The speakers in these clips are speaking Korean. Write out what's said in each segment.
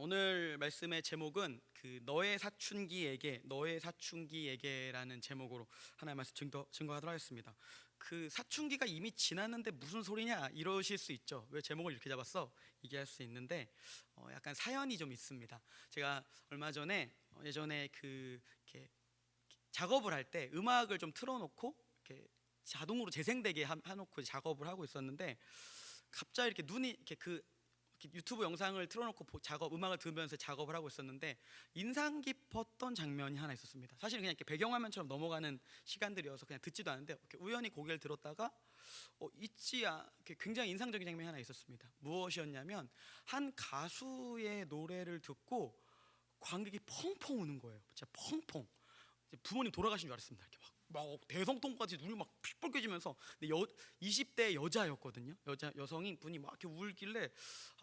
오늘 말씀의 제목은 너의 사춘기에게라는 제목으로 하나의 말씀 증거하도록 하겠습니다. 그 사춘기가 이미 지났는데 무슨 소리냐 이러실 수 있죠. 왜 제목을 이렇게 잡았어? 얘기할 수 있는데 약간 사연이 좀 있습니다. 제가 얼마 전에 예전에 이렇게 작업을 할 때 음악을 좀 틀어놓고 이렇게 자동으로 재생되게 해놓고 작업을 하고 있었는데 갑자기 이렇게 눈이 이렇게 유튜브 영상을 틀어놓고 음악을 들으면서 작업을 하고 있었는데 인상 깊었던 장면이 하나 있었습니다. 사실 그냥 이렇게 배경화면처럼 넘어가는 시간들이어서 그냥 듣지도 않는데 이렇게 우연히 고개를 들었다가 굉장히 인상적인 장면이 하나 있었습니다. 무엇이었냐면 한 가수의 노래를 듣고 관객이 펑펑 우는 거예요. 진짜 펑펑. 부모님 돌아가신 줄 알았습니다. 이렇게 막 대성통까지 눈이 막 삐뻘개지면서. 근데 20대 여자였거든요. 여성인 분이 막 이렇게 울길래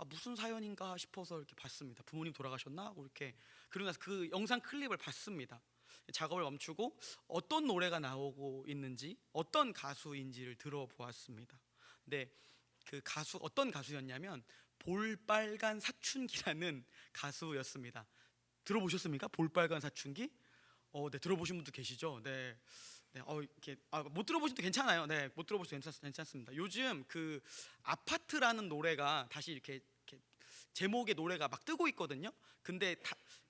무슨 사연인가 싶어서 이렇게 봤습니다. 부모님 돌아가셨나 하고 이렇게. 그러고 나서 그 영상 클립을 봤습니다. 작업을 멈추고 어떤 노래가 나오고 있는지, 어떤 가수인지를 들어보았습니다. 근데 그 가수 어떤 가수였냐면 볼빨간 사춘기라는 가수였습니다. 들어보셨습니까? 볼빨간 사춘기? 네, 들어보신 분도 계시죠? 네. 네, 이렇게 못 들어보신 분도 괜찮아요. 네, 못 들어보셔도 괜찮습니다. 요즘 그 아파트라는 노래가 다시 이렇게 제목의 노래가 막 뜨고 있거든요. 근데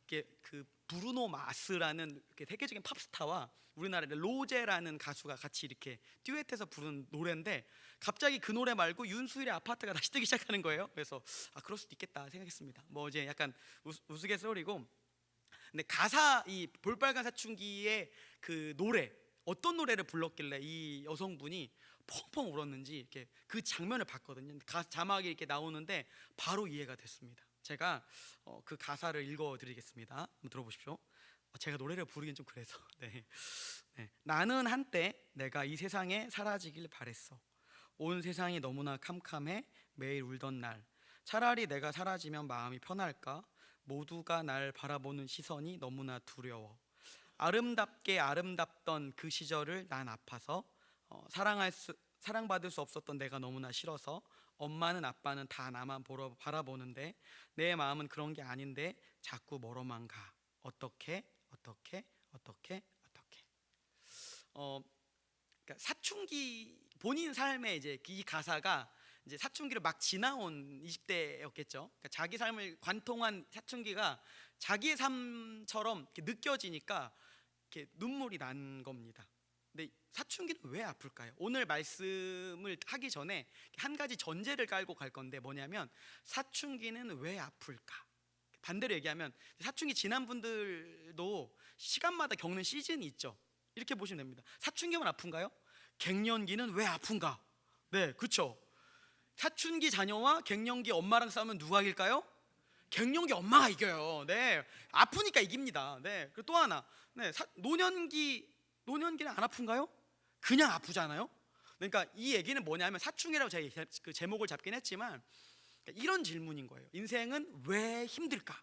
이렇게 그 브루노 마스라는 이렇게 세계적인 팝스타와 우리나라의 로제라는 가수가 같이 이렇게 듀엣해서 부른 노래인데 갑자기 그 노래 말고 윤수일의 아파트가 다시 뜨기 시작하는 거예요. 그래서 그럴 수도 있겠다 생각했습니다. 뭐 이제 약간 우스갯소리고. 근데 이 볼빨간 사춘기의 그 노래, 어떤 노래를 불렀길래 이 여성분이 펑펑 울었는지 이렇게 그 장면을 봤거든요. 자막이 이렇게 나오는데 바로 이해가 됐습니다. 제가 그 가사를 읽어드리겠습니다. 한번 들어보십시오. 제가 노래를 부르긴 좀 그래서. 네. 네. 나는 한때 내가 이 세상에 사라지길 바랬어. 온 세상이 너무나 캄캄해 매일 울던 날. 차라리 내가 사라지면 마음이 편할까? 모두가 날 바라보는 시선이 너무나 두려워. 아름답게 아름답던 그 시절을 난 아파서 사랑받을 수 없었던 내가 너무나 싫어서 엄마는 아빠는 다 나만 바라보는데 내 마음은 그런 게 아닌데 자꾸 멀어만 가. 어떻게 그러니까 사춘기 본인 삶에 이제 이 가사가 이제 사춘기를 막 지나온 20대였겠죠. 그러니까 자기 삶을 관통한 사춘기가 자기의 삶처럼 이렇게 느껴지니까 이렇게 눈물이 난 겁니다. 근데 사춘기는 왜 아플까요? 오늘 말씀을 하기 전에 한 가지 전제를 깔고 갈 건데 뭐냐면 사춘기는 왜 아플까? 반대로 얘기하면 사춘기 지난 분들도 시간마다 겪는 시즌이 있죠. 이렇게 보시면 됩니다. 사춘기만 아픈가요? 갱년기는 왜 아픈가? 네, 그렇죠. 사춘기 자녀와 갱년기 엄마랑 싸우면 누가 이길까요? 갱년기 엄마가 이겨요. 네, 아프니까 이깁니다. 네, 그리고 또 하나, 네, 노년기는 안 아픈가요? 그냥 아프잖아요. 그러니까 이 얘기는 뭐냐면 사춘기라고 제가 그 제목을 잡긴 했지만 이런 질문인 거예요. 인생은 왜 힘들까?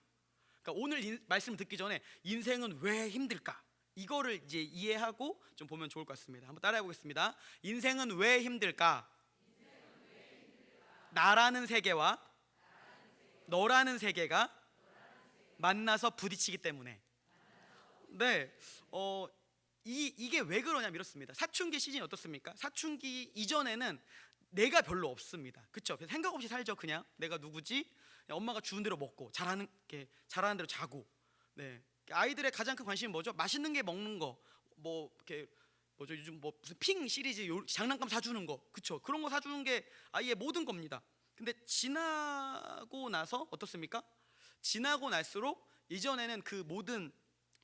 그러니까 오늘 말씀 듣기 전에 인생은 왜 힘들까? 이거를 이제 이해하고 좀 보면 좋을 것 같습니다. 한번 따라해 보겠습니다. 인생은 왜 힘들까? 나라는 세계와 너라는 세계가 만나서 부딪히기 때문에. 네, 이게 왜 그러냐면 이렇습니다. 사춘기 시즌이 어떻습니까? 사춘기 이전에는 내가 별로 없습니다. 그렇죠? 생각 없이 살죠. 그냥 내가 누구지? 엄마가 주는 대로 먹고 잘하는 대로 자고. 네, 아이들의 가장 큰 관심이 뭐죠? 맛있는 게 먹는 거. 뭐 이렇게 뭐죠? 요즘 뭐 무슨 핑 시리즈 장난감 사주는 거. 그렇죠? 그런 거 사주는 게 아이의 모든 겁니다. 근데 지나고 나서 어떻습니까? 지나고 날수록 이전에는 그 모든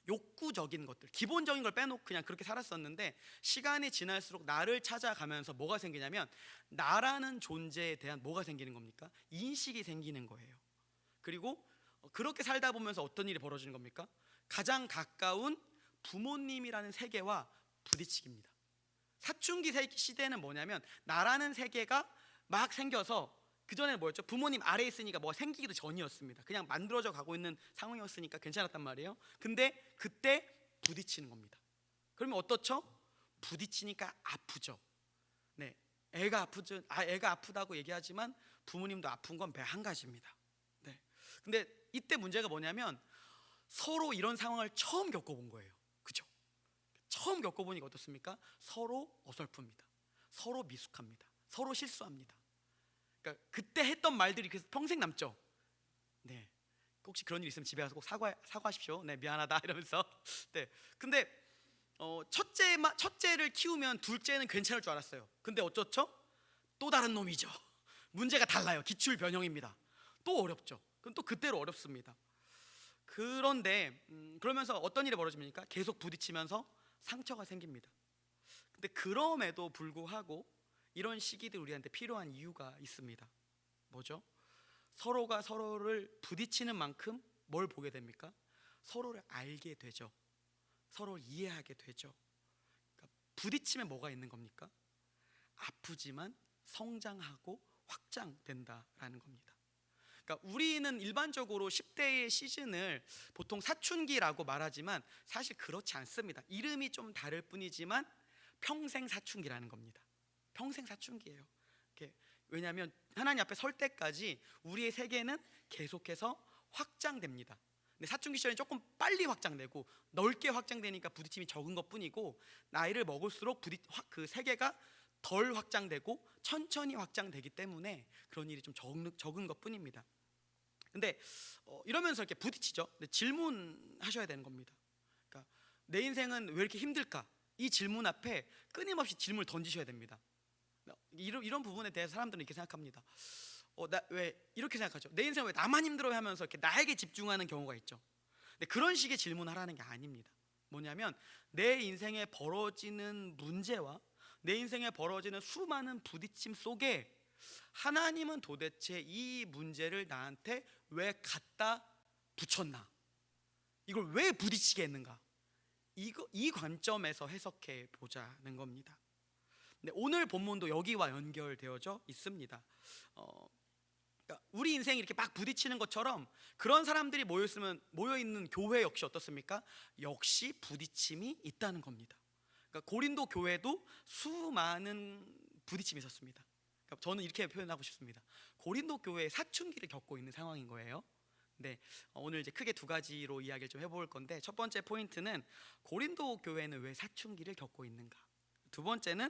욕구적인 것들, 기본적인 걸 빼놓고 그냥 그렇게 살았었는데 시간이 지날수록 나를 찾아가면서 뭐가 생기냐면 나라는 존재에 대한 뭐가 생기는 겁니까? 인식이 생기는 거예요. 그리고 그렇게 살다 보면서 어떤 일이 벌어지는 겁니까? 가장 가까운 부모님이라는 세계와 부딪히기입니다. 사춘기 시대는 뭐냐면 나라는 세계가 막 생겨서 그전에는 뭐였죠? 부모님 아래에 있으니까 뭐가 생기기도 전이었습니다. 그냥 만들어져 가고 있는 상황이었으니까 괜찮았단 말이에요. 근데 그때 부딪히는 겁니다. 그러면 어떻죠? 부딪히니까 아프죠. 네, 애가 아프다고 얘기하지만 부모님도 아픈 건 매 한 가지입니다. 네, 근데 이때 문제가 뭐냐면 서로 이런 상황을 처음 겪어본 거예요. 그죠? 처음 겪어보니까 어떻습니까? 서로 어설픕니다. 서로 미숙합니다. 서로 실수합니다. 그러니까 그때 했던 말들이 그래서 평생 남죠. 네. 혹시 그런 일 있으면 집에 가서 꼭 사과하십시오. 네, 미안하다 이러면서. 네. 근데 첫째를 키우면 둘째는 괜찮을 줄 알았어요. 근데 어쩌죠? 또 다른 놈이죠. 문제가 달라요. 기출 변형입니다. 또 어렵죠. 그럼 또 그때로 어렵습니다. 그런데 그러면서 어떤 일이 벌어집니까? 계속 부딪히면서 상처가 생깁니다. 근데 그럼에도 불구하고 이런 시기들 우리한테 필요한 이유가 있습니다. 뭐죠? 서로가 서로를 부딪히는 만큼 뭘 보게 됩니까? 서로를 알게 되죠. 서로를 이해하게 되죠. 그러니까 부딪히면 뭐가 있는 겁니까? 아프지만 성장하고 확장된다라는 겁니다. 그러니까 우리는 일반적으로 10대의 시즌을 보통 사춘기라고 말하지만 사실 그렇지 않습니다. 이름이 좀 다를 뿐이지만 평생 사춘기라는 겁니다. 평생 사춘기예요. 왜냐하면 하나님 앞에 설 때까지 우리의 세계는 계속해서 확장됩니다. 근데 사춘기 시절에 조금 빨리 확장되고 넓게 확장되니까 부딪힘이 적은 것뿐이고, 나이를 먹을수록 그 세계가 덜 확장되고 천천히 확장되기 때문에 그런 일이 좀 적은 것뿐입니다. 근데 이러면서 이렇게 부딪히죠. 근데 질문하셔야 되는 겁니다. 그러니까 내 인생은 왜 이렇게 힘들까? 이 질문 앞에 끊임없이 질문을 던지셔야 됩니다. 이런 부분에 대해서 사람들은 이렇게 생각합니다. 나 왜 이렇게 생각하죠? 내 인생 왜 나만 힘들어해 하면서 이렇게 나에게 집중하는 경우가 있죠. 근데 그런 식의 질문을 하라는 게 아닙니다. 뭐냐면 내 인생에 벌어지는 문제와 내 인생에 벌어지는 수많은 부딪힘 속에 하나님은 도대체 이 문제를 나한테 왜 갖다 붙였나? 이걸 왜 부딪히게 했는가? 이 관점에서 해석해 보자는 겁니다. 네, 오늘 본문도 여기와 연결되어져 있습니다. 그러니까 우리 인생이 이렇게 막 부딪히는 것처럼 그런 사람들이 모여 있는 교회 역시 어떻습니까? 역시 부딪힘이 있다는 겁니다. 그러니까 고린도 교회도 수많은 부딪힘이 있었습니다. 그러니까 저는 이렇게 표현하고 싶습니다. 고린도 교회의 사춘기를 겪고 있는 상황인 거예요. 네, 오늘 이제 크게 두 가지로 이야기를 좀 해볼 건데, 첫 번째 포인트는 고린도 교회는 왜 사춘기를 겪고 있는가. 두 번째는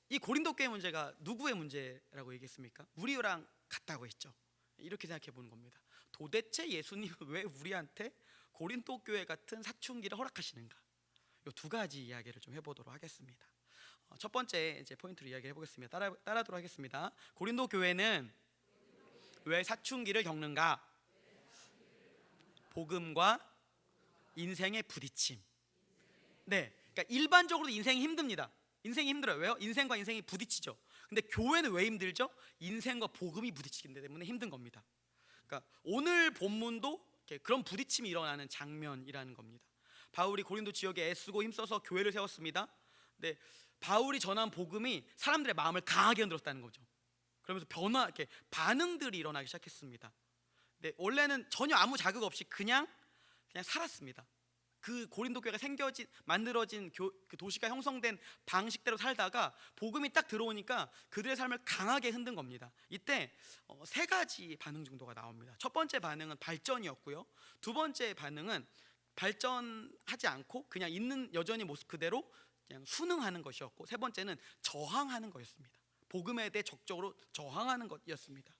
이 고린도 교회 문제가 누구의 문제라고 얘기했습니까? 우리랑 같다고 했죠. 이렇게 생각해 보는 겁니다. 도대체 예수님은 왜 우리한테 고린도 교회 같은 사춘기를 허락하시는가? 이 두 가지 이야기를 좀 해보도록 하겠습니다. 첫 번째 이제 포인트로 이야기해 보겠습니다. 따라하도록 하겠습니다. 고린도 교회는 왜 사춘기를 겪는가? 복음과 인생의 부딪힘. 네, 그러니까 일반적으로 인생이 힘듭니다. 인생이 힘들어요. 왜요? 인생과 인생이 부딪히죠. 근데 교회는 왜 힘들죠? 인생과 복음이 부딪히기 때문에 힘든 겁니다. 그러니까 오늘 본문도 그런 부딪힘이 일어나는 장면이라는 겁니다. 바울이 고린도 지역에 애쓰고 힘써서 교회를 세웠습니다. 근데 바울이 전한 복음이 사람들의 마음을 강하게 흔들었다는 거죠. 그러면서 이렇게 반응들이 일어나기 시작했습니다. 근데 원래는 전혀 아무 자극 없이 그냥 살았습니다. 그 고린도 교회가 만들어진 그 도시가 형성된 방식대로 살다가 복음이 딱 들어오니까 그들의 삶을 강하게 흔든 겁니다. 이때 세 가지 반응 정도가 나옵니다. 첫 번째 반응은 발전이었고요. 두 번째 반응은 발전하지 않고 그냥 있는 여전히 모습 그대로 그냥 순응하는 것이었고, 세 번째는 저항하는 것이었습니다. 복음에 대해 적극적으로 저항하는 것이었습니다.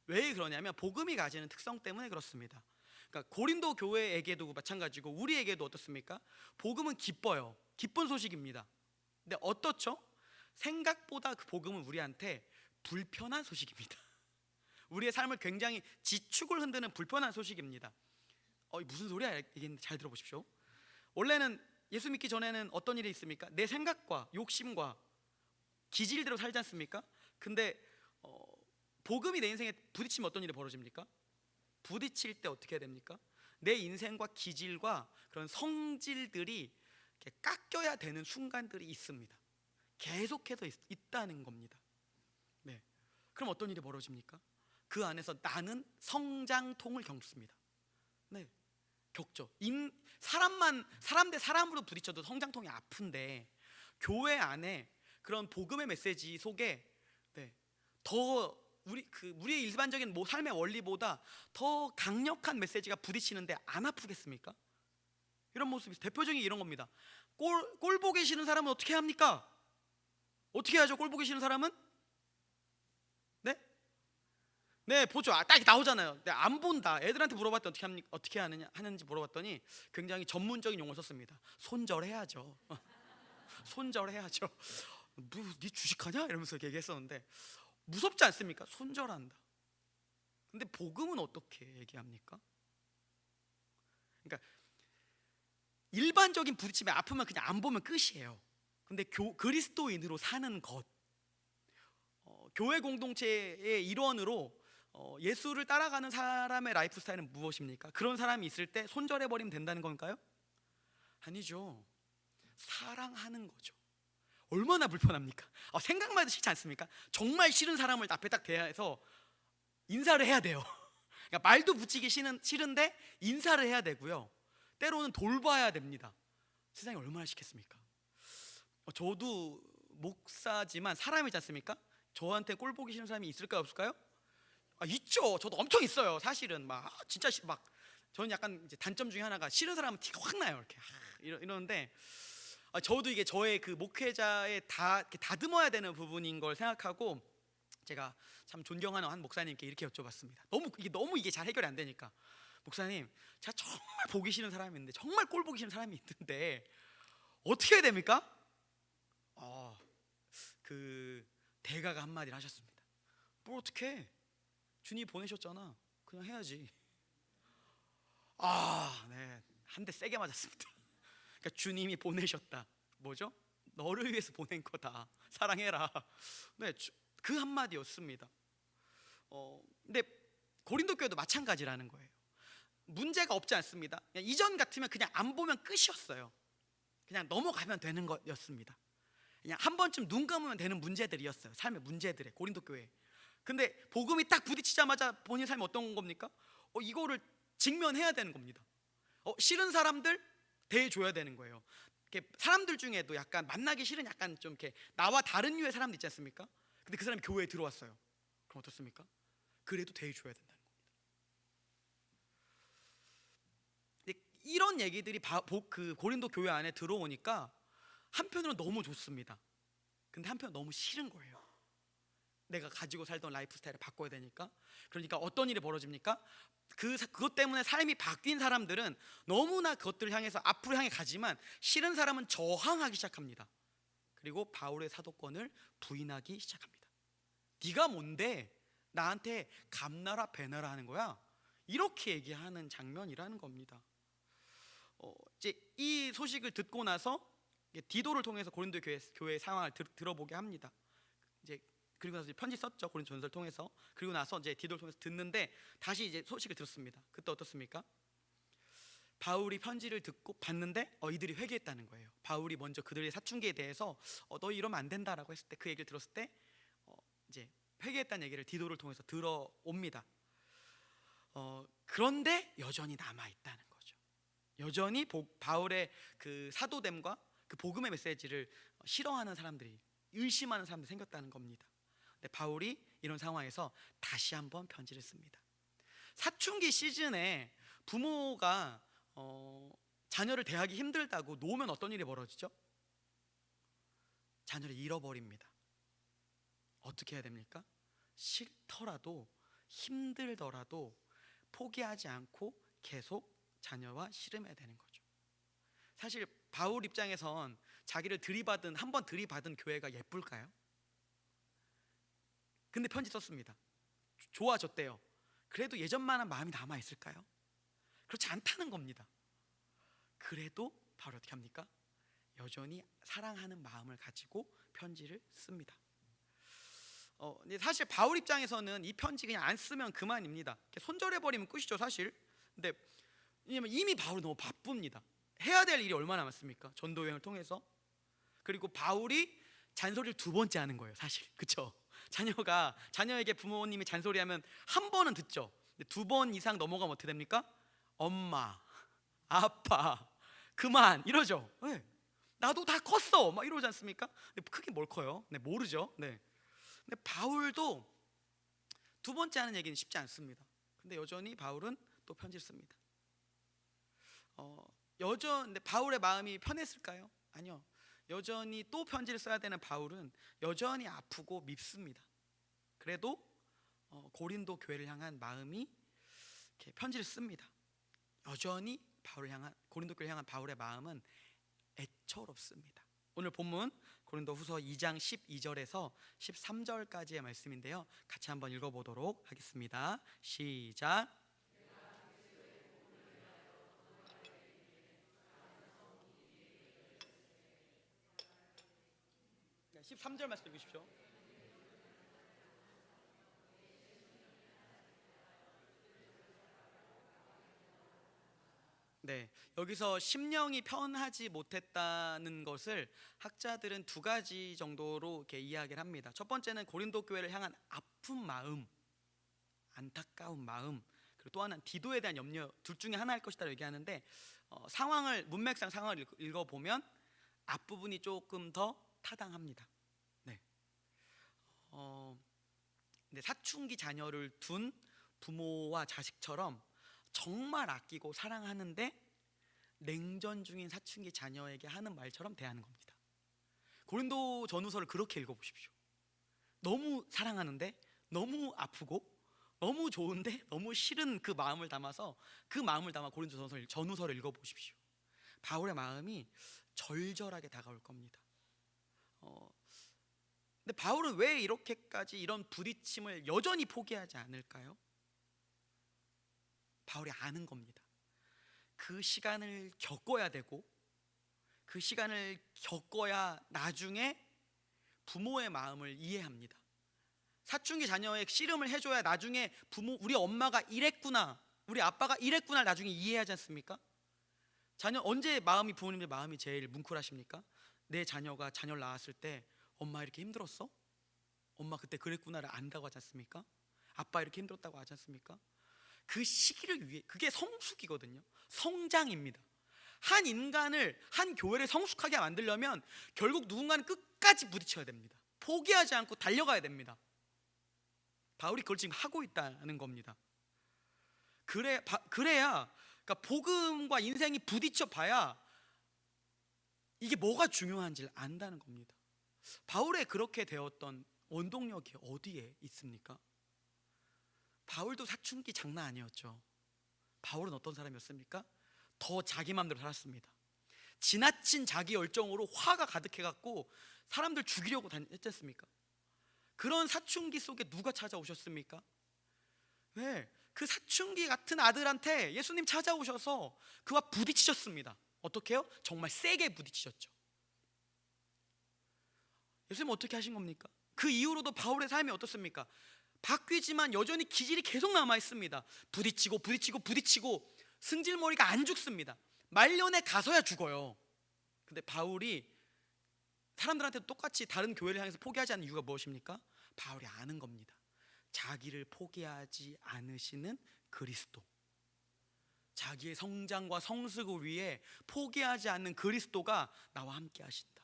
왜 그러냐면 복음이 가지는 특성 때문에 그렇습니다. 그러니까 고린도 교회에게도 마찬가지고 우리에게도 어떻습니까? 복음은 기뻐요. 기쁜 소식입니다. 근데 어떻죠? 생각보다 그 복음은 우리한테 불편한 소식입니다. 우리의 삶을 굉장히 지축을 흔드는 불편한 소식입니다. 무슨 소리야? 이게 잘 들어보십시오. 원래는 예수 믿기 전에는 어떤 일이 있습니까? 내 생각과 욕심과 기질대로 살지 않습니까? 근데 복음이 내 인생에 부딪히면 어떤 일이 벌어집니까? 부딪힐 때 어떻게 해야 됩니까? 내 인생과 기질과 그런 성질들이 깎여야 되는 순간들이 있습니다. 계속해서 있다는 겁니다. 네. 그럼 어떤 일이 벌어집니까? 그 안에서 나는 성장통을 겪습니다. 네, 겪죠. 사람 대 사람으로 부딪혀도 성장통이 아픈데, 교회 안에 그런 복음의 메시지 속에 더 우리의 일반적인 삶의 원리보다 더 강력한 메시지가 부딪히는데 안 아프겠습니까? 이런 모습이 대표적인 이런 겁니다. 꼴 보기 싫은 사람은 어떻게 합니까? 어떻게 하죠? 꼴 보기 싫은 사람은? 네? 네, 보죠. 딱 나오잖아요. 네, 안 본다. 애들한테 물어봤더니 어떻게 하는지 물어봤더니 굉장히 전문적인 용어를 썼습니다. 손절해야죠. 손절해야죠. 네 주식하냐? 이러면서 얘기했었는데 무섭지 않습니까? 손절한다. 근데 복음은 어떻게 얘기합니까? 그러니까 일반적인 부딪힘에 아프면 그냥 안 보면 끝이에요. 근데 그리스도인으로 사는 것, 교회 공동체의 일원으로 예수를 따라가는 사람의 라이프 스타일은 무엇입니까? 그런 사람이 있을 때 손절해버리면 된다는 건가요? 아니죠. 사랑하는 거죠. 얼마나 불편합니까? 생각만 해도 싫지 않습니까? 정말 싫은 사람을 앞에 딱 대해서 인사를 해야 돼요. 그러니까 말도 붙이기 싫은데 인사를 해야 되고요. 때로는 돌봐야 됩니다. 세상에 얼마나 싫겠습니까? 저도 목사지만 사람이지 않습니까? 저한테 꼴 보기 싫은 사람이 있을까요, 없을까요? 있죠. 저도 엄청 있어요. 사실은 진짜 저는 약간 이제 단점 중에 하나가 싫은 사람은 티가 확 나요. 이렇게 이러는데 저도 이게 저의 그 목회자의 이렇게 다듬어야 되는 부분인 걸 생각하고 제가 참 존경하는 한 목사님께 이렇게 여쭤봤습니다. 너무 이게 잘 해결이 안 되니까, 목사님, 제가 정말 보기 싫은 사람이 있는데, 정말 꼴 보기 싫은 사람이 있는데 어떻게 해야 됩니까? 그 대가가 한마디를 하셨습니다. 뭘 어떻게 해? 주님이 보내셨잖아. 그냥 해야지. 네, 한 대 세게 맞았습니다. 그러니까 주님이 보내셨다. 뭐죠? 너를 위해서 보낸 거다. 사랑해라. 네, 그 한마디였습니다. 근데 고린도 교회도 마찬가지라는 거예요. 문제가 없지 않습니다. 이전 같으면 그냥 안 보면 끝이었어요. 그냥 넘어가면 되는 거였습니다. 그냥 한 번쯤 눈 감으면 되는 문제들이었어요. 삶의 문제들에, 고린도 교회. 근데 복음이 딱 부딪히자마자 본인 삶이 어떤 겁니까? 이거를 직면해야 되는 겁니다. 싫은 사람들 대해줘야 되는 거예요. 사람들 중에도 약간 만나기 싫은, 약간 좀 이렇게 나와 다른 류의 사람들 있지 않습니까? 근데 그 사람이 교회에 들어왔어요. 그럼 어떻습니까? 그래도 대해줘야 된다는 겁니다. 이런 얘기들이 그 고린도 교회 안에 들어오니까 한편으로는 너무 좋습니다. 근데 한편으로는 너무 싫은 거예요. 내가 가지고 살던 라이프 스타일을 바꿔야 되니까. 그러니까 어떤 일이 벌어집니까? 그것 때문에 삶이 바뀐 사람들은 너무나 그것들을 향해서 앞으로 향해 가지만, 싫은 사람은 저항하기 시작합니다. 그리고 바울의 사도권을 부인하기 시작합니다. 네가 뭔데 나한테 감나라 배나라 하는 거야? 이렇게 얘기하는 장면이라는 겁니다. 이제 이 소식을 듣고 나서 디도를 통해서 고린도 교회 상황을 들어보게 합니다. 이제 그리고 나서 편지 썼죠. 고린도 전서를 통해서. 그리고 나서 이제 디도를 통해서 듣는데 다시 이제 소식을 들었습니다. 그때 어떻습니까? 바울이 편지를 듣고 봤는데 이들이 회개했다는 거예요. 바울이 먼저 그들의 사춘기에 대해서 너 이러면 안 된다라고 했을 때, 그 얘기를 들었을 때 이제 회개했다는 얘기를 디도를 통해서 들어옵니다. 그런데 여전히 남아 있다는 거죠. 여전히 바울의 그 사도됨과 그 복음의 메시지를 싫어하는 사람들이, 의심하는 사람들이 생겼다는 겁니다. 근데 바울이 이런 상황에서 다시 한번 편지를 씁니다. 사춘기 시즌에 부모가 자녀를 대하기 힘들다고 놓으면 어떤 일이 벌어지죠? 자녀를 잃어버립니다. 어떻게 해야 됩니까? 싫더라도, 힘들더라도 포기하지 않고 계속 자녀와 씨름해야 되는 거죠. 사실 바울 입장에선 자기를 한번 들이받은 교회가 예쁠까요? 근데 편지 썼습니다. 좋아졌대요. 그래도 예전만한 마음이 남아있을까요? 그렇지 않다는 겁니다. 그래도 바울 어떻게 합니까? 여전히 사랑하는 마음을 가지고 편지를 씁니다. 근데 사실 바울 입장에서는 이 편지 그냥 안 쓰면 그만입니다. 손절해버리면 끝이죠, 사실. 근데 왜냐면 이미 바울이 너무 바쁩니다. 해야 될 일이 얼마나 많습니까? 전도 여행을 통해서. 그리고 바울이 잔소리를 2번째 하는 거예요, 사실. 그렇죠? 자녀에게 부모님이 잔소리하면 한 번은 듣죠. 2번 이상 넘어가면 어떻게 됩니까? 엄마, 아빠, 그만 이러죠. 네. 나도 다 컸어 막 이러지 않습니까? 근데 크게 뭘 커요? 네, 모르죠. 네. 근데 바울도 두 번째 하는 얘기는 쉽지 않습니다. 근데 여전히 바울은 또 편지를 씁니다. 근데 바울의 마음이 편했을까요? 아니요. 여전히 또 편지를 써야 되는 바울은 여전히 아프고 밉습니다. 그래도 고린도 교회를 향한 마음이 이렇게 편지를 씁니다. 여전히 고린도 교회를 향한 바울의 마음은 애처롭습니다. 오늘 본문 고린도후서 2장 12절에서 13절까지의 말씀인데요, 같이 한번 읽어보도록 하겠습니다. 시작. 13절 말씀 읽으십시오. 네, 여기서 심령이 편하지 못했다는 것을 학자들은 두 가지 정도로 이렇게 이야기를 합니다. 첫 번째는 고린도 교회를 향한 아픈 마음, 안타까운 마음, 그리고 또 하나는 디도에 대한 염려, 둘 중에 하나일 것이다 얘기하는데, 문맥상 상황을 읽어보면 앞부분이 조금 더 타당합니다. 네. 근데 사춘기 자녀를 둔 부모와 자식처럼 정말 아끼고 사랑하는데 냉전 중인 사춘기 자녀에게 하는 말처럼 대하는 겁니다. 고린도 전후서를 그렇게 읽어보십시오. 너무 사랑하는데 너무 아프고 너무 좋은데 너무 싫은 그 마음을 담아 고린도 전후서를 읽어보십시오. 바울의 마음이 절절하게 다가올 겁니다. 근데 바울은 왜 이렇게까지 이런 부딪힘을 여전히 포기하지 않을까요? 바울이 아는 겁니다. 그 시간을 겪어야 되고, 그 시간을 겪어야 나중에 부모의 마음을 이해합니다. 사춘기 자녀의 씨름을 해줘야 나중에 우리 엄마가 이랬구나, 우리 아빠가 이랬구나 나중에 이해하지 않습니까? 언제 부모님의 마음이 제일 뭉클하십니까? 내 자녀가 자녀를 낳았을 때 엄마 이렇게 힘들었어? 엄마 그때 그랬구나를 안다고 하지 않습니까? 아빠 이렇게 힘들었다고 하지 않습니까? 그 시기를 위해, 그게 성숙이거든요. 성장입니다. 한 인간을, 한 교회를 성숙하게 만들려면 결국 누군가는 끝까지 부딪혀야 됩니다. 포기하지 않고 달려가야 됩니다. 바울이 그걸 지금 하고 있다는 겁니다. 그래야 그러니까 복음과 인생이 부딪혀 봐야 이게 뭐가 중요한지를 안다는 겁니다. 바울의 그렇게 되었던 원동력이 어디에 있습니까? 바울도 사춘기 장난 아니었죠. 바울은 어떤 사람이었습니까? 더 자기 마음대로 살았습니다. 지나친 자기 열정으로 화가 가득해갖고 사람들 죽이려고 했지 않습니까? 그런 사춘기 속에 누가 찾아오셨습니까? 왜? 그 사춘기 같은 아들한테 예수님 찾아오셔서 그와 부딪히셨습니다. 어떻게 해요? 정말 세게 부딪히셨죠. 예수님 어떻게 하신 겁니까? 그 이후로도 바울의 삶이 어떻습니까? 바뀌지만 여전히 기질이 계속 남아있습니다. 부딪히고 승질머리가 안 죽습니다. 말년에 가서야 죽어요. 근데 바울이 사람들한테도 똑같이 다른 교회를 향해서 포기하지 않는 이유가 무엇입니까? 바울이 아는 겁니다. 자기를 포기하지 않으시는 그리스도, 자기의 성장과 성숙을 위해 포기하지 않는 그리스도가 나와 함께 하신다.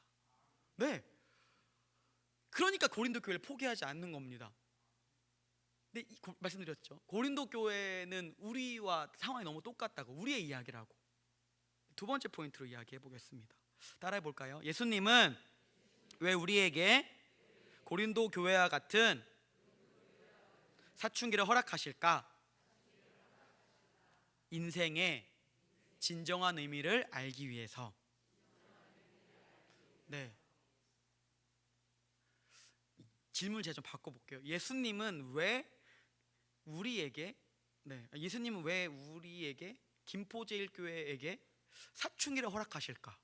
네, 그러니까 고린도 교회를 포기하지 않는 겁니다. 근데 말씀드렸죠. 고린도 교회는 우리와 상황이 너무 똑같다고, 우리의 이야기라고. 두 번째 포인트로 이야기해 보겠습니다. 따라해 볼까요? 예수님은 왜 우리에게 고린도 교회와 같은 사춘기를 허락하실까? 인생의 진정한 의미를 알기 위해서. 네. 질문을 제가 좀 바꿔볼게요. 예수님은 왜 우리에게 김포제일교회에게 사춘기를 허락하실까?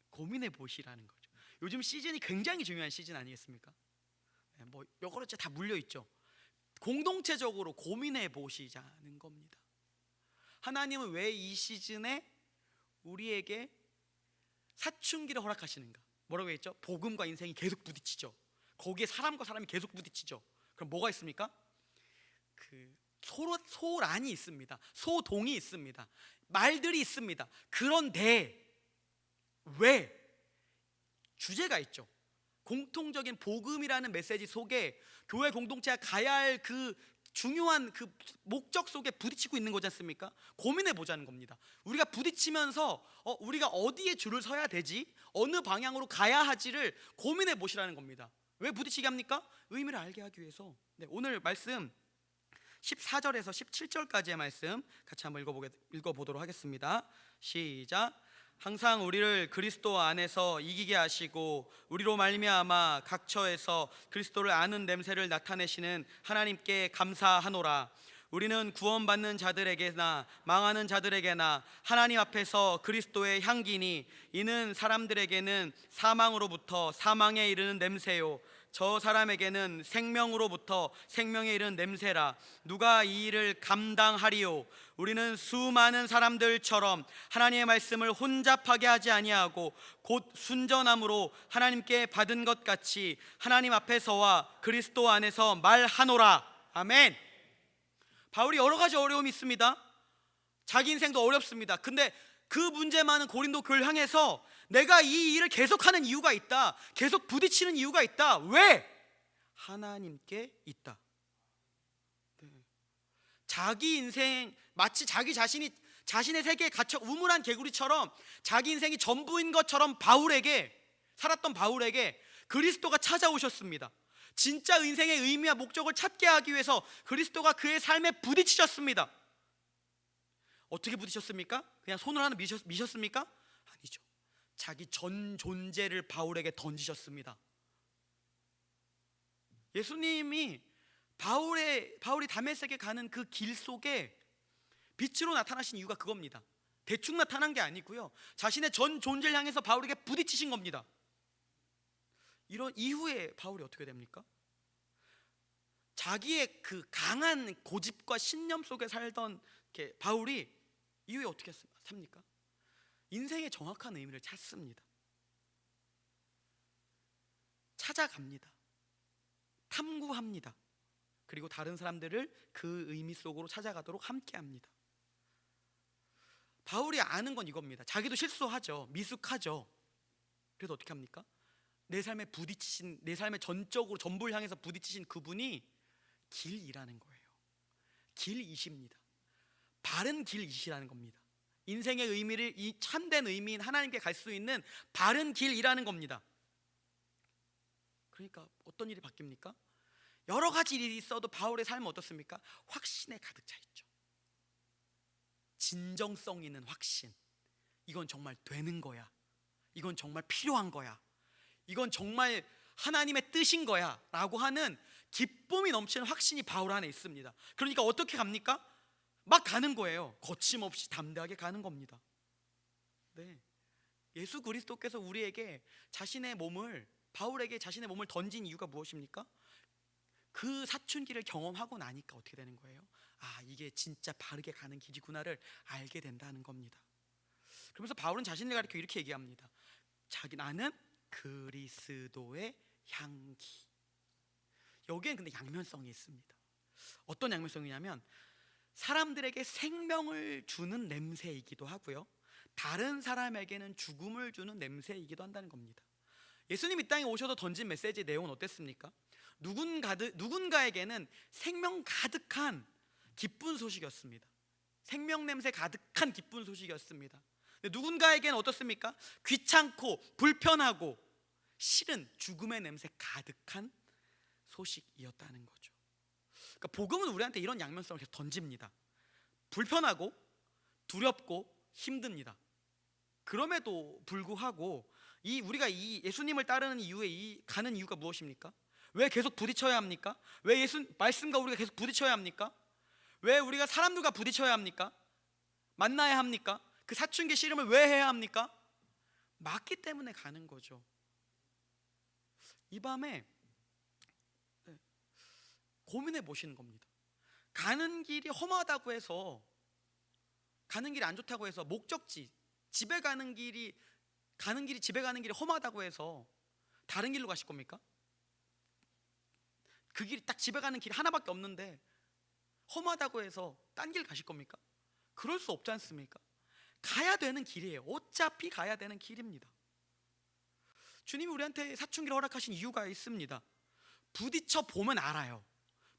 고민해 보시라는 거죠. 요즘 시즌이 굉장히 중요한 시즌 아니겠습니까? 여러 가지 다 물려 있죠. 공동체적으로 고민해 보시자는 겁니다. 하나님은 왜 이 시즌에 우리에게 사춘기를 허락하시는가? 뭐라고 했죠? 복음과 인생이 계속 부딪히죠. 거기에 사람과 사람이 계속 부딪히죠. 그럼 뭐가 있습니까? 소란이 있습니다. 소동이 있습니다. 말들이 있습니다. 그런데 왜? 주제가 있죠. 공통적인 복음이라는 메시지 속에 교회 공동체가 가야 할 그 중요한 그 목적 속에 부딪히고 있는 거지 않습니까? 고민해 보자는 겁니다. 우리가 부딪히면서 우리가 어디에 줄을 서야 되지? 어느 방향으로 가야 하지를 고민해 보시라는 겁니다. 왜 부딪히게 합니까? 의미를 알게 하기 위해서. 네, 오늘 말씀 14절에서 17절까지의 말씀 같이 한번 읽어보도록 하겠습니다. 시작. 항상 우리를 그리스도 안에서 이기게 하시고 우리로 말미암아 각 처에서 그리스도를 아는 냄새를 나타내시는 하나님께 감사하노라. 우리는 구원받는 자들에게나 망하는 자들에게나 하나님 앞에서 그리스도의 향기니 이는 사람들에게는 사망으로부터 사망에 이르는 냄새요 저 사람에게는 생명으로부터 생명에 이르는 냄새라. 누가 이 일을 감당하리요? 우리는 수많은 사람들처럼 하나님의 말씀을 혼잡하게 하지 아니하고 곧 순전함으로 하나님께 받은 것 같이 하나님 앞에서와 그리스도 안에서 말하노라. 아멘. 바울이 여러 가지 어려움이 있습니다. 자기 인생도 어렵습니다. 근데 그 문제 많은 고린도 교회를 향해서 내가 이 일을 계속하는 이유가 있다. 계속 부딪히는 이유가 있다. 왜? 하나님께 있다. 네. 자기 인생 마치 자기 자신이 자신의 세계에 갇혀 우물한 개구리처럼 자기 인생이 전부인 것처럼 살았던 바울에게 그리스도가 찾아오셨습니다. 진짜 인생의 의미와 목적을 찾게 하기 위해서 그리스도가 그의 삶에 부딪히셨습니다. 어떻게 부딪혔습니까? 그냥 손을 하나 미셨습니까? 아니죠. 자기 전 존재를 바울에게 던지셨습니다. 예수님이 바울이 다메섹에 가는 그 길 속에 빛으로 나타나신 이유가 그겁니다. 대충 나타난 게 아니고요, 자신의 전 존재를 향해서 바울에게 부딪히신 겁니다. 이런 이후에 바울이 어떻게 됩니까? 자기의 그 강한 고집과 신념 속에 살던 바울이 이후에 어떻게 삽니까? 인생의 정확한 의미를 찾습니다. 찾아갑니다. 탐구합니다. 그리고 다른 사람들을 그 의미 속으로 찾아가도록 함께합니다. 바울이 아는 건 이겁니다. 자기도 실수하죠. 미숙하죠. 그래서 어떻게 합니까? 내 삶의 전적으로 전부를 향해서 부딪히신 그분이 길이라는 거예요. 길이십니다. 바른 길이시라는 겁니다. 인생의 의미를 이 참된 의미인 하나님께 갈 수 있는 바른 길이라는 겁니다. 그러니까 어떤 일이 바뀝니까? 여러 가지 일이 있어도 바울의 삶은 어떻습니까? 확신에 가득 차 있죠. 진정성 있는 확신. 이건 정말 되는 거야. 이건 정말 필요한 거야. 이건 정말 하나님의 뜻인 거야 라고 하는 기쁨이 넘치는 확신이 바울 안에 있습니다. 그러니까 어떻게 갑니까? 막 가는 거예요. 거침없이 담대하게 가는 겁니다. 네. 예수 그리스도께서 우리에게 바울에게 자신의 몸을 던진 이유가 무엇입니까? 그 사춘기를 경험하고 나니까 어떻게 되는 거예요? 아, 이게 진짜 바르게 가는 길이구나를 알게 된다는 겁니다. 그러면서 바울은 자신을 가리켜 이렇게 얘기합니다. 나는 그리스도의 향기. 여기엔 근데 양면성이 있습니다. 어떤 양면성이냐면 사람들에게 생명을 주는 냄새이기도 하고요, 다른 사람에게는 죽음을 주는 냄새이기도 한다는 겁니다. 예수님 이 땅에 오셔서 던진 메시지의 내용은 어땠습니까? 누군가에게는 생명 가득한 기쁜 소식이었습니다. 생명 냄새 가득한 기쁜 소식이었습니다. 누군가에게는 어떻습니까? 귀찮고 불편하고 싫은 죽음의 냄새 가득한 소식이었다는 거죠. 그러니까 복음은 우리한테 이런 양면성을 계속 던집니다. 불편하고 두렵고 힘듭니다. 그럼에도 불구하고 우리가 이 예수님을 따르는 이유에 가는 이유가 무엇입니까? 왜 계속 부딪혀야 합니까? 왜 예수 말씀과 우리가 계속 부딪혀야 합니까? 왜 우리가 사람들과 부딪혀야 합니까? 만나야 합니까? 그 사춘기 씨름을 왜 해야 합니까? 맞기 때문에 가는 거죠. 이 밤에 고민해 보시는 겁니다. 가는 길이 험하다고 해서, 가는 길이 안 좋다고 해서, 목적지 집에 가는 길이 집에 가는 길이 험하다고 해서 다른 길로 가실 겁니까? 그 길이 딱 집에 가는 길이 하나밖에 없는데 험하다고 해서 딴 길 가실 겁니까? 그럴 수 없지 않습니까? 가야 되는 길이에요. 어차피 가야 되는 길입니다. 주님이 우리한테 사춘기를 허락하신 이유가 있습니다. 부딪혀 보면 알아요.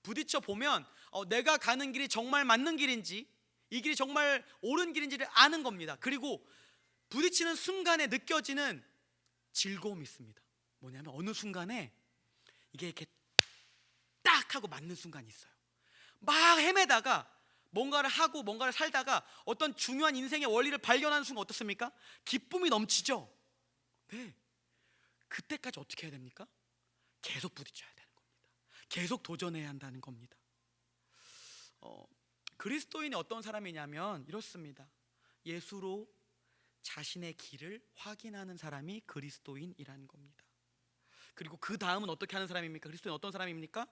부딪혀 보면 내가 가는 길이 정말 맞는 길인지, 이 길이 정말 옳은 길인지를 아는 겁니다. 그리고 부딪히는 순간에 느껴지는 즐거움이 있습니다. 뭐냐면 어느 순간에 이게 이렇게 딱 하고 맞는 순간이 있어요. 막 헤매다가 뭔가를 하고 뭔가를 살다가 어떤 중요한 인생의 원리를 발견하는 순간 어떻습니까? 기쁨이 넘치죠. 네. 그때까지 어떻게 해야 됩니까? 계속 부딪혀야 되는 겁니다. 계속 도전해야 한다는 겁니다. 그리스도인이 어떤 사람이냐면 이렇습니다. 예수로 자신의 길을 확인하는 사람이 그리스도인이라는 겁니다. 그리고 그 다음은 어떻게 하는 사람입니까? 그리스도인 어떤 사람입니까?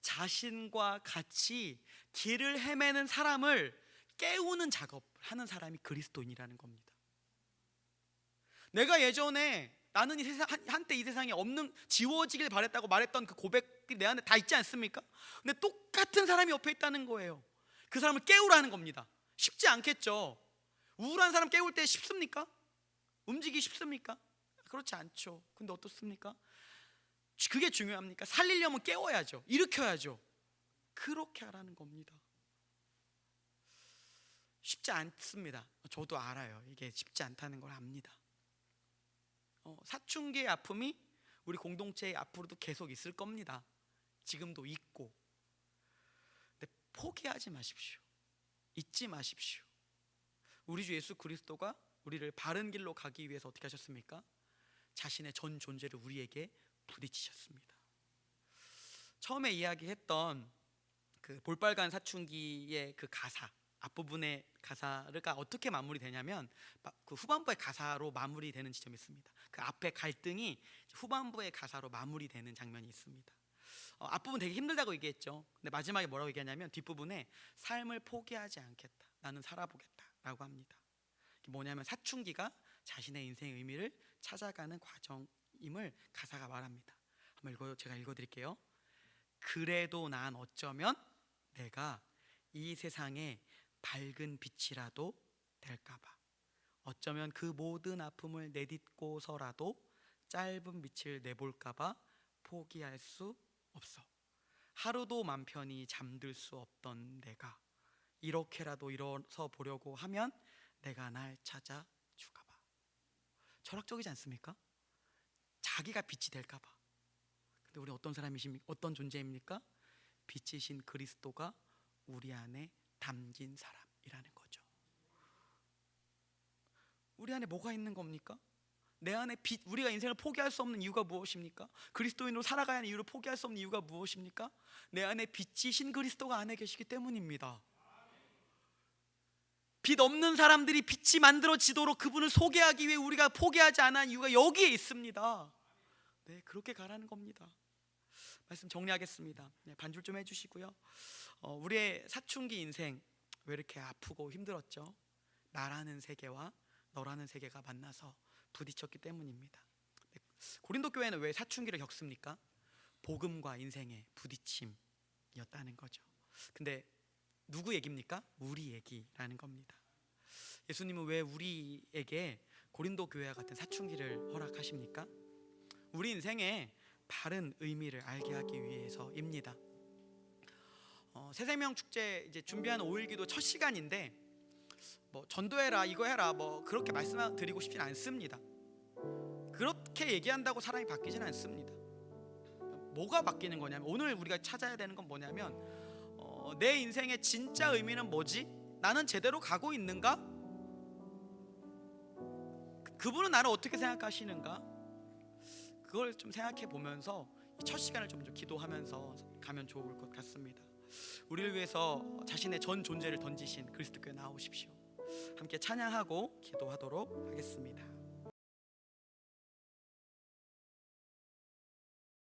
자신과 같이 길을 헤매는 사람을 깨우는 작업을 하는 사람이 그리스도인이라는 겁니다. 내가 예전에 나는 이 세상, 한때 이 세상에 없는, 지워지길 바랬다고 말했던 그 고백이 내 안에 다 있지 않습니까? 근데 똑같은 사람이 옆에 있다는 거예요. 그 사람을 깨우라는 겁니다. 쉽지 않겠죠. 우울한 사람 깨울 때 쉽습니까? 움직이기 쉽습니까? 그렇지 않죠. 근데 어떻습니까? 그게 중요합니까? 살리려면 깨워야죠. 일으켜야죠. 그렇게 하라는 겁니다. 쉽지 않습니다. 저도 알아요. 이게 쉽지 않다는 걸 압니다. 사춘기의 아픔이 우리 공동체에 앞으로도 계속 있을 겁니다. 지금도 있고. 근데 포기하지 마십시오. 잊지 마십시오. 우리 주 예수 그리스도가 우리를 바른 길로 가기 위해서 어떻게 하셨습니까? 자신의 전 존재를 우리에게 부딪히셨습니다. 처음에 이야기했던 그 볼빨간 사춘기의 그 가사, 앞부분의 가사가 어떻게 마무리되냐면 그 후반부의 가사로 마무리되는 지점이 있습니다. 그 앞에 갈등이 후반부의 가사로 마무리되는 장면이 있습니다. 앞부분 되게 힘들다고 얘기했죠. 근데 마지막에 뭐라고 얘기하냐면 뒷부분에 삶을 포기하지 않겠다, 나는 살아보겠다 라고 합니다. 이게 뭐냐면 사춘기가 자신의 인생의 의미를 찾아가는 과정임을 가사가 말합니다. 한번 제가 읽어드릴게요. 그래도 난 어쩌면 내가 이 세상에 밝은 빛이라도 될까봐, 어쩌면 그 모든 아픔을 내딛고서라도 짧은 빛을 내볼까봐 포기할 수 없어. 하루도 맘 편히 잠들 수 없던 내가 이렇게라도 일어서 보려고 하면 내가 날 찾아주가봐. 철학적이지 않습니까? 자기가 빛이 될까봐. 근데 우리 어떤 사람이십니까? 어떤 존재입니까? 빛이신 그리스도가 우리 안에 담긴 사람이라는 거죠. 우리 안에 뭐가 있는 겁니까? 내 안에 빛, 우리가 인생을 포기할 수 없는 이유가 무엇입니까? 그리스도인으로 살아가야 하는 이유를 포기할 수 없는 이유가 무엇입니까? 내 안에 빛이신 그리스도가 안에 계시기 때문입니다. 빛 없는 사람들이 빛이 만들어지도록 그분을 소개하기 위해 우리가 포기하지 않은 이유가 여기에 있습니다. 네, 그렇게 가라는 겁니다. 말씀 정리하겠습니다. 네, 반줄 좀 해주시고요. 우리의 사춘기 인생 왜 이렇게 아프고 힘들었죠? 나라는 세계와 너라는 세계가 만나서 부딪혔기 때문입니다. 네, 고린도 교회는 왜 사춘기를 겪습니까? 복음과 인생의 부딪힘이었다는 거죠. 근데 누구 얘기입니까? 우리 얘기라는 겁니다. 예수님은 왜 우리에게 고린도 교회와 같은 사춘기를 허락하십니까? 우리 인생의 바른 의미를 알게 하기 위해서입니다. 새생명 축제 이제 준비하는 5일기도 첫 시간인데 뭐 전도해라, 이거 해라, 뭐 그렇게 말씀드리고 싶진 않습니다. 그렇게 얘기한다고 사람이 바뀌진 않습니다. 뭐가 바뀌는 거냐면, 오늘 우리가 찾아야 되는 건 뭐냐면 내 인생의 진짜 의미는 뭐지? 나는 제대로 가고 있는가? 그분은 나를 어떻게 생각하시는가? 그걸 좀 생각해 보면서 첫 시간을 좀 기도하면서 가면 좋을 것 같습니다. 우리를 위해서 자신의 전 존재를 던지신 그리스도께 나오십시오. 함께 찬양하고 기도하도록 하겠습니다.